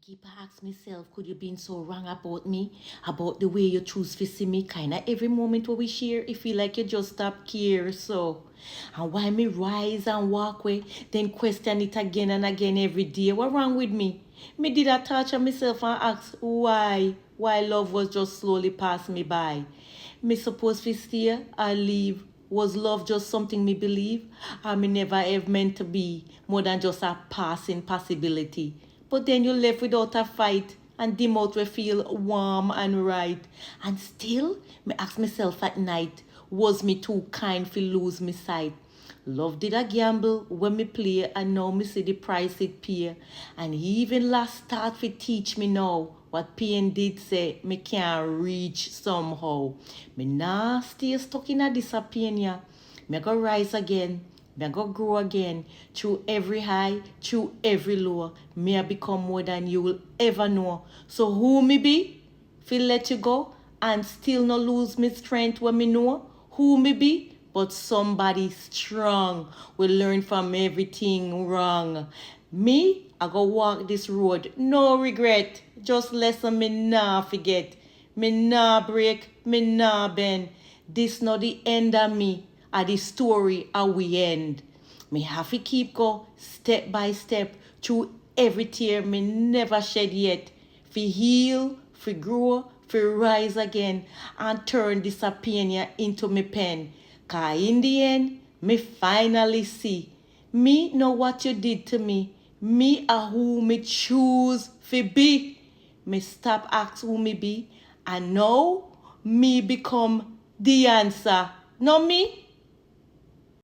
keep asking myself, could you been so wrong about me? About the way you choose to see me? Kinda every moment where we share, it feel like you just stop care. So, and why me rise and walk away, then question it again and again every day? What wrong with me? Me did I torture myself and ask why? Why love was just slowly pass me by? Me supposed to stay or leave? Was love just something me believe? Or me never have meant to be more than just a passing possibility? But then you left without a fight and the mouth will feel warm and right. And still, me ask myself at night, was me too kind for lose me sight? Love did a gamble when me play and now me see the price it pay. And even last start fi teach me now what pain did say me can't reach somehow. Me nah stay stuck in a disappear. Me go rise again. Me go grow again. Through every high, through every low. Me I become more than you will ever know. So who me be? Feel let you go and still no lose me strength when me know who me be? But somebody strong will learn from everything wrong. Me, I go walk this road, no regret. Just lesson me nah forget. Me nah break, me nah bend. This not the end of me, or the story how we end. Me have to keep go step by step through every tear me never shed yet. Fi heal, fi grow, fi rise again and turn disappear into me pen. Cause in the end, me finally see. Me know what you did to me. Me are who me choose fi be. Me stop ask who me be. And now, me become the answer. Not me.